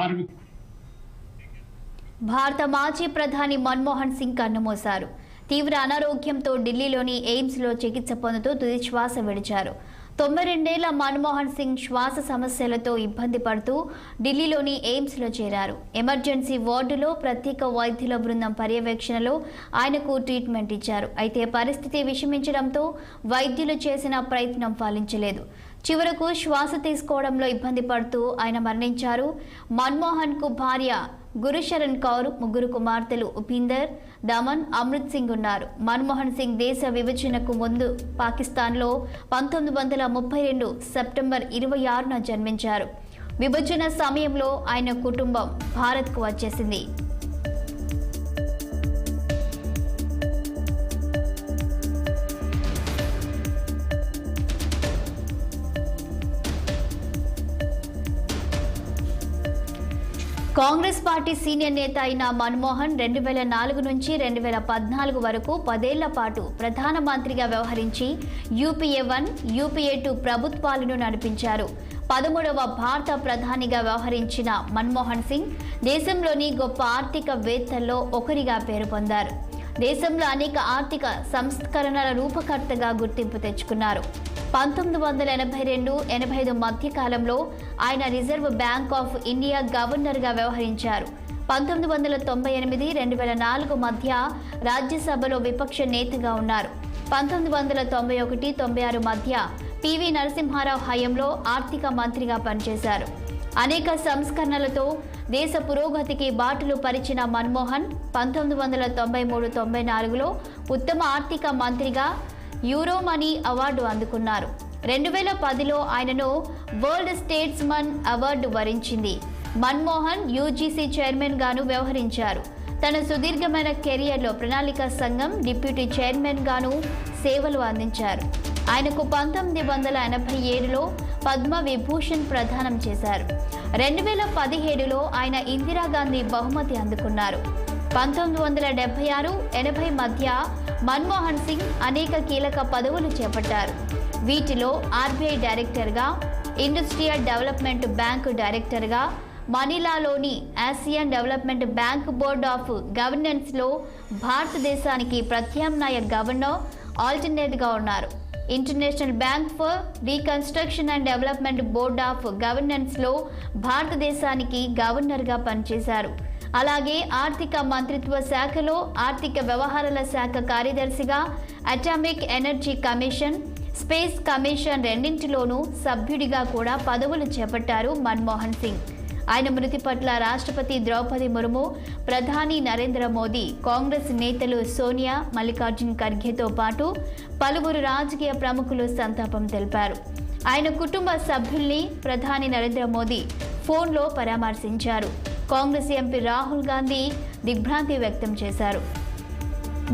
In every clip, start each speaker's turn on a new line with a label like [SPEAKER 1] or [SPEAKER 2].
[SPEAKER 1] కార్మిక
[SPEAKER 2] భారత మాజీ ప్రధాని మన్మోహన్ సింగ్ కన్నుమూశారు. తీవ్ర అనారోగ్యంతో ఢిల్లీలోని ఎయిమ్స్లో చికిత్స పొందుతూ తుది శ్వాస విడిచారు. 92 మన్మోహన్ సింగ్ శ్వాస సమస్యలతో ఇబ్బంది పడుతూ ఢిల్లీలోని ఎయిమ్స్లో చేరారు. ఎమర్జెన్సీ వార్డులో ప్రత్యేక వైద్యుల బృందం పర్యవేక్షణలో ఆయనకు ట్రీట్మెంట్ ఇచ్చారు. అయితే పరిస్థితి విషమించడంతో వైద్యులు చేసిన ప్రయత్నం ఫలించలేదు. చివరకు శ్వాస తీసుకోవడంలో ఇబ్బంది పడుతూ ఆయన మరణించారు. మన్మోహన్ కు భార్య గురుశరణ్ కౌర్, 3 కుమార్తెలు ఉపీందర్, దమన్, అమృత్ సింగ్ ఉన్నారు. మన్మోహన్ సింగ్ దేశ విభజనకు ముందు పాకిస్తాన్లో 1932 సెప్టెంబర్ 26న జన్మించారు. విభజన సమయంలో ఆయన కుటుంబం భారత్కు వచ్చేసింది. కాంగ్రెస్ పార్టీ సీనియర్ నేత అయిన మన్మోహన్ 2004 నుంచి 2014 వరకు 10 ఏళ్ల పాటు ప్రధానమంత్రిగా వ్యవహరించి యూపీఏ 1, యూపీఏ 2 ప్రభుత్వాలను నడిపించారు. 13వ భారత ప్రధానిగా వ్యవహరించిన మన్మోహన్ సింగ్ దేశంలోని గొప్ప ఆర్థికవేత్తల్లో ఒకరిగా పేరు పొందారు. దేశంలో అనేక ఆర్థిక సంస్కరణల రూపకర్తగా గుర్తింపు తెచ్చుకున్నారు. 1982-85 మధ్య కాలంలో ఆయన రిజర్వ్ బ్యాంక్ ఆఫ్ ఇండియా గవర్నర్గా వ్యవహరించారు. 1998-2004 మధ్య రాజ్యసభలో విపక్ష నేతగా ఉన్నారు. 1991-96 మధ్య పివి నరసింహారావు హయాంలో ఆర్థిక మంత్రిగా పనిచేశారు. అనేక సంస్కరణలతో దేశ పురోగతికి బాటలు పరిచిన మన్మోహన్ 1993-94లో ఉత్తమ ఆర్థిక మంత్రిగా యూరో మనీ అవార్డు అందుకున్నారు. 2010లో ఆయనను వరల్డ్ స్టేట్స్మన్ అవార్డు వరించింది. మన్మోహన్ యూజీసీ చైర్మన్ గాను వ్యవహరించారు. తన సుదీర్ఘమైన కెరియర్లో ప్రణాళిక సంఘం డిప్యూటీ చైర్మన్ గాను సేవలు అందించారు. ఆయనకు 1987లో పద్మ విభూషణ్ ప్రదానం చేశారు. 2017లో ఆయన ఇందిరాగాంధీ బహుమతి అందుకున్నారు. 1976-80 మధ్య మన్మోహన్ సింగ్ అనేక కీలక పదవులు చేపట్టారు. వీటిలో ఆర్బీఐ డైరెక్టర్గా, ఇండస్ట్రియల్ డెవలప్మెంట్ బ్యాంకు డైరెక్టర్గా, మనీలాలోని Asian Development Bank Board of గవర్నెన్స్లో భారతదేశానికి ప్రత్యామ్నాయ గవర్నర్ ఆల్టర్నేట్గా ఉన్నారు. International Bank for Reconstruction and Development Board of గవర్నెన్స్లో భారతదేశానికి గవర్నర్గా పనిచేశారు. అలాగే ఆర్థిక మంత్రిత్వ శాఖలో ఆర్థిక వ్యవహారాల శాఖ కార్యదర్శిగా, atomic energy commission, space commission రెండింటిలోనూ సభ్యుడిగా కూడా పదవులు చేపట్టారు మన్మోహన్ సింగ్. ఆయన మృతి పట్ల రాష్ట్రపతి ద్రౌపది ముర్ము, ప్రధాని నరేంద్ర మోదీ, కాంగ్రెస్ నేతలు సోనియా, మల్లికార్జున్ ఖర్గేతో పాటు పలువురు రాజకీయ ప్రముఖులు సంతాపం తెలిపారు. ఆయన కుటుంబ సభ్యుల్ని ప్రధాని నరేంద్ర మోదీ ఫోన్లో పరామర్శించారు. కాంగ్రెస్ ఎంపీ రాహుల్ గాంధీ దిగ్భ్రాంతి వ్యక్తం చేశారు.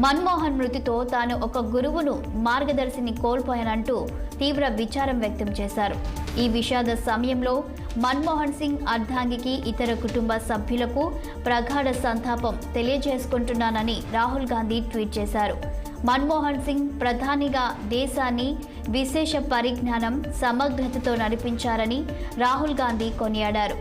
[SPEAKER 2] మన్మోహన్ మృతితో తాను ఒక గురువును, మార్గదర్శిని కోల్పోయానంటూ తీవ్ర విచారం వ్యక్తం చేశారు. ఈ విషాద సమయంలో మన్మోహన్ సింగ్ అర్ధాంగికి, ఇతర కుటుంబ సభ్యులకు ప్రగాఢ సంతాపం తెలియజేసుకుంటున్నానని రాహుల్ గాంధీ ట్వీట్ చేశారు. మన్మోహన్ సింగ్ ప్రధానిగా దేశాన్ని విశేష పరిజ్ఞానం, సమగ్రతతో నడిపించారని రాహుల్ గాంధీ కొనియాడారు.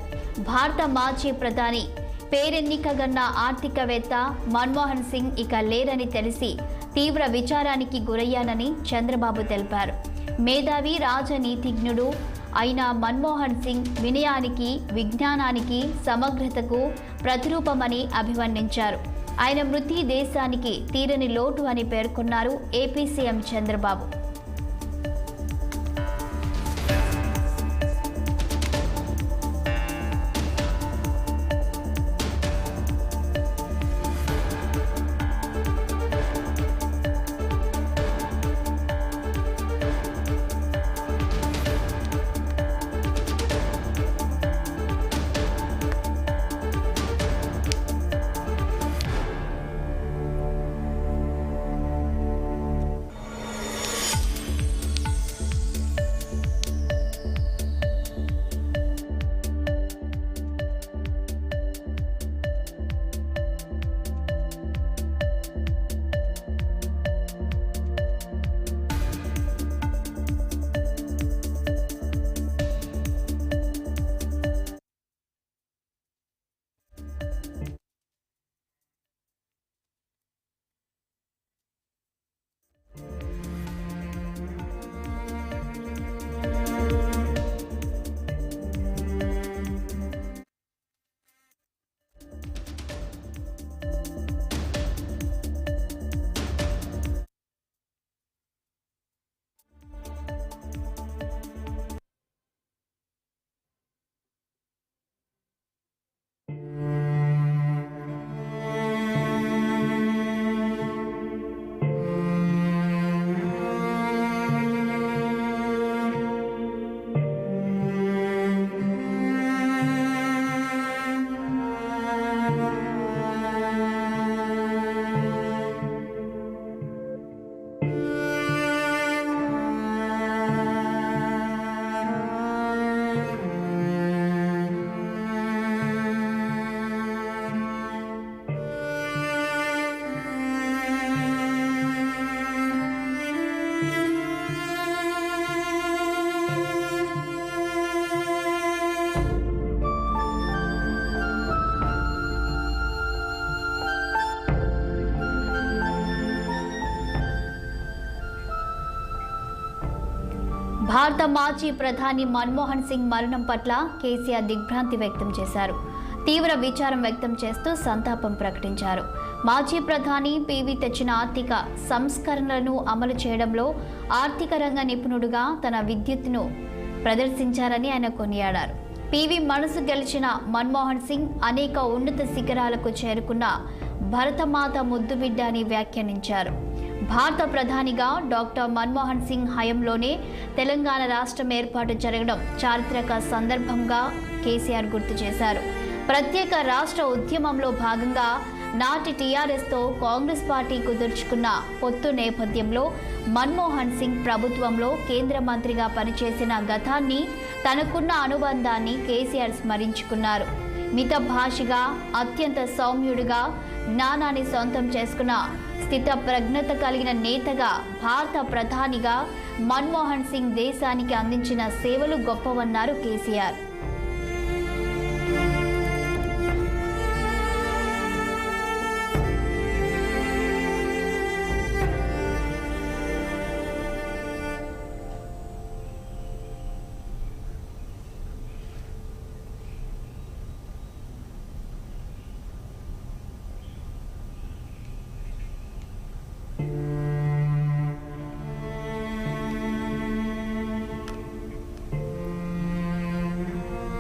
[SPEAKER 2] భారత మాజీ ప్రధాని, పేరెన్నికగన్న ఆర్థికవేత్త మన్మోహన్ సింగ్ ఇక లేరని తెలిసి తీవ్ర విచారానికి గురయ్యానని చంద్రబాబు తెలిపారు. మేధావి, రాజనీతిజ్ఞుడు అయిన మన్మోహన్ సింగ్ వినయానికి, విజ్ఞానానికి, సమగ్రతకు ప్రతిరూపమని అభివర్ణించారు. ఆయన మృతి దేశానికి తీరని లోటు అని పేర్కొన్నారు ఏపీ సీఎం చంద్రబాబు. భారత మాజీ ప్రధాని మన్మోహన్ సింగ్ మరణం పట్ల కేసీఆర్ దిగ్భ్రాంతి వ్యక్తం చేశారు. తీవ్ర విచారం వ్యక్తం చేస్తూ సంతాపం ప్రకటించారు. మాజీ ప్రధాని పివి తెచ్చిన ఆర్థిక సంస్కరణలను అమలు చేయడంలో ఆర్థిక రంగ నిపుణుడుగా తన విద్యుత్తును ప్రదర్శించారని ఆయన కొనియాడారు. పివి మనసు గెలిచిన మన్మోహన్ సింగ్ అనేక ఉన్నత శిఖరాలకు చేరుకున్న భరతమాత ముద్దుబిడ్డ అని వ్యాఖ్యానించారు. భారత ప్రధానిగా డాక్టర్ మన్మోహన్ సింగ్ హయాంలోనే తెలంగాణ రాష్ట్రం ఏర్పాటు జరగడం చారిత్రక సందర్భంగా కేసీఆర్ గుర్తు చేశారు. ప్రత్యేక రాష్ట్ర ఉద్యమంలో భాగంగా నాటి టీఆర్ఎస్తో కాంగ్రెస్ పార్టీ కుదుర్చుకున్న పొత్తు నేపథ్యంలో మన్మోహన్ సింగ్ ప్రభుత్వంలో కేంద్ర మంత్రిగా పనిచేసిన గతాన్ని, తనకున్న అనుబంధాన్ని కేసీఆర్ స్మరించుకున్నారు. మితభాషిగా, అత్యంత సౌమ్యుడిగా, జ్ఞానాన్ని సొంతం చేసుకున్న స్థిత ప్రజ్ఞత కలిగిన నేతగా, భారత ప్రధానిగా మన్మోహన్ సింగ్ దేశానికి అందించిన సేవలు గొప్పవన్నారు కేసీఆర్.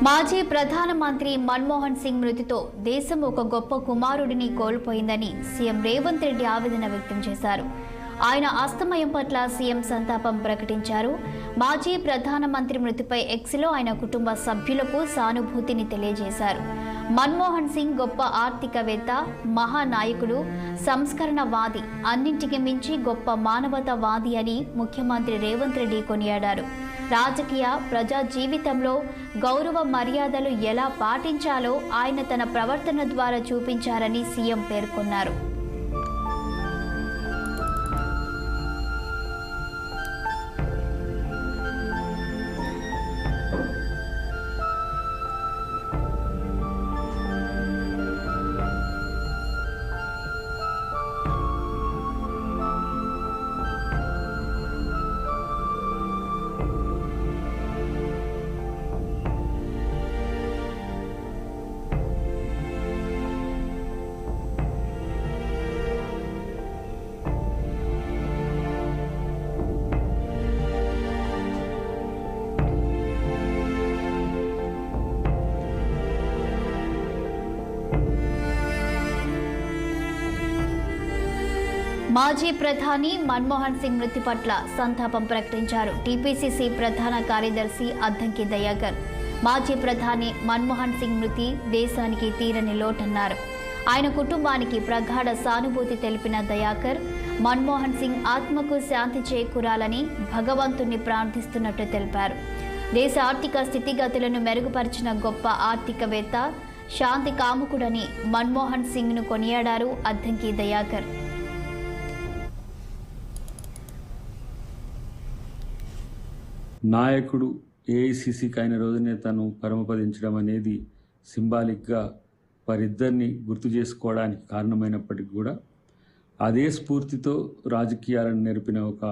[SPEAKER 2] మాజీ ప్రధానమంత్రి మన్మోహన్ సింగ్ మృతితో దేశం ఒక గొప్ప కుమారుడిని కోల్పోయిందని సీఎం రేవంత్ రెడ్డి ఆవేదన వ్యక్తం చేశారు. ఆయన అస్తమయం పట్ల సీఎం సంతాపం ప్రకటించారు. మాజీ ప్రధానమంత్రి మృతిపై ఎక్స్లో ఆయన కుటుంబ సభ్యులకు సానుభూతిని తెలియజేశారు. మన్మోహన్ సింగ్ గొప్ప ఆర్థికవేత్త, మహానాయకుడు, సంస్కరణవాది, అన్నింటికి మించి గొప్ప మానవతావాది అని ముఖ్యమంత్రి రేవంత్ రెడ్డి కొనియాడారు. రాజకీయ, ప్రజా జీవితంలో గౌరవ మర్యాదలు ఎలా పాటించాలో ఆయన తన ప్రవర్తన ద్వారా చూపించారని సీఎం పేర్కొన్నారు. మాజీ ప్రధాని మన్మోహన్ సింగ్ మృతి పట్ల సంతాపం ప్రకటించారు. టీపీసీసీ ప్రధాన కార్యదర్శి అద్దంకి దయాకర్ మాజీ ప్రధాని మన్మోహన్ సింగ్ మృతి దేశానికి తీరని లోటన్నారు. ఆయన కుటుంబానికి ప్రగాఢ సానుభూతి తెలిపిన దయాకర్ మన్మోహన్ సింగ్ ఆత్మకు శాంతి చేకూరాలని భగవంతుణ్ణి ప్రార్థిస్తున్నట్టు తెలిపారు. దేశ ఆర్థిక స్థితిగతులను మెరుగుపరిచిన గొప్ప ఆర్థికవేత్త, శాంతి కాముకుడని మన్మోహన్ సింగ్ను కొనియాడారు అద్దంకి దయాకర్.
[SPEAKER 1] నాయకుడు ఏఐసిసికి అయిన రోజునే తను పరమపదించడం అనేది సింబాలిక్గా వారిద్దరిని గుర్తు చేసుకోవడానికి కారణమైనప్పటికీ కూడా అదే స్ఫూర్తితో రాజకీయాలను నేర్పిన ఒక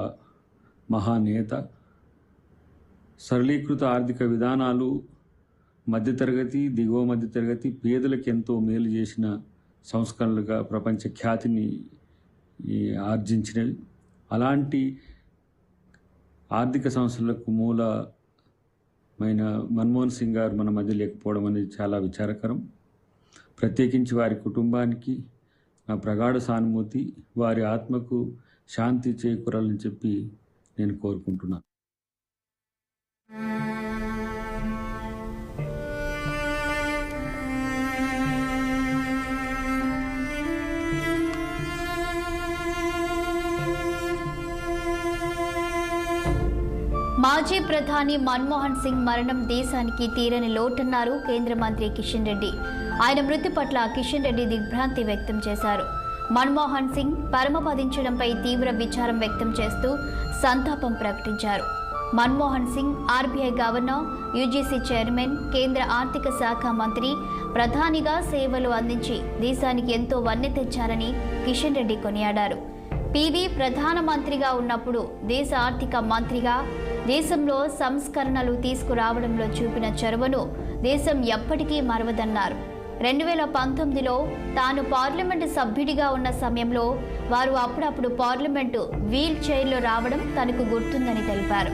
[SPEAKER 1] మహానేత, సరళీకృత ఆర్థిక విధానాలు మధ్యతరగతి, దిగువ మధ్యతరగతి, పేదలకు ఎంతో మేలు చేసిన సంస్కరణలుగా ప్రపంచ ఖ్యాతిని ఆర్జించినవి. అలాంటి ఆర్థిక సంస్థలకు మూలమైన మన్మోహన్ సింగ్ గారు మన మధ్య లేకపోవడం అనేది చాలా విచారకరం. ప్రత్యేకించి వారి కుటుంబానికి నా ప్రగాఢ సానుభూతి, వారి ఆత్మకు శాంతి చేకూరాలని చెప్పి నేను కోరుకుంటున్నాను.
[SPEAKER 2] మాజీ ప్రధాని మన్మోహన్ సింగ్ మరణం దేశానికి తీరని లోటన్నారు కేంద్ర మంత్రి కిషన్ రెడ్డి. ఆయన మృతి పట్ల కిషన్ రెడ్డి దిగ్భ్రాంతి వ్యక్తం చేశారు. మన్మోహన్ సింగ్ పరమపదించడంపై తీవ్ర విచారం వ్యక్తం చేస్తూ సంతాపం ప్రకటించారు. Manmohan Singh RBI governor, UGC chairman, కేంద్ర ఆర్థిక శాఖ మంత్రి, ప్రధానిగా సేవలు అందించి దేశానికి ఎంతో వన్నె తెచ్చారని కిషన్ రెడ్డి కొనియాడారు. పివి ప్రధానమంత్రిగా ఉన్నప్పుడు దేశ ఆర్థిక మంత్రిగా దేశంలో సంస్కరణలు తీసుకురావడంలో చూపిన చొరవను దేశం ఎప్పటికీ మరవదన్నారు. 2019లో తాను పార్లమెంటు సభ్యుడిగా ఉన్న సమయంలో వారు అప్పుడప్పుడు పార్లమెంటు వీల్ చైర్లో రావడం తనకు గుర్తుందని తెలిపారు.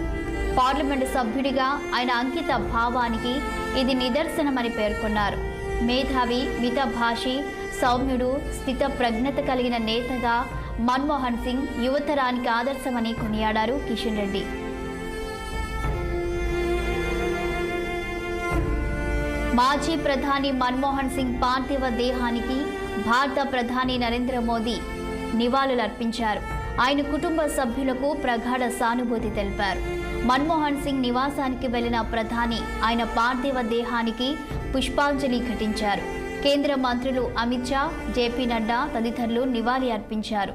[SPEAKER 2] పార్లమెంటు సభ్యుడిగా ఆయన అంకిత భావానికి ఇది నిదర్శనమని పేర్కొన్నారు. మేధావి, మితభాషి, సౌమ్యుడు, స్థిత ప్రజ్ఞత కలిగిన నేతగా మన్మోహన్ సింగ్ యువతరానికి ఆదర్శమని కొనియాడారు కిషన్ రెడ్డి. మాజీ ప్రధాని మన్మోహన్ సింగ్ పార్థివ దేహానికి భారత ప్రధాని నరేంద్ర మోదీ నివాళులర్పించారు. ఆయన కుటుంబ సభ్యులకు ప్రగాఢ సానుభూతి తెలిపారు. మన్మోహన్ సింగ్ నివాసానికి వెళ్లిన ప్రధాని ఆయన పార్థివ దేహానికి పుష్పాంజలి ఘటించారు. కేంద్ర మంత్రులు అమిత్ షా, జేపీ నడ్డా తదితరులు నివాళి అర్పించారు.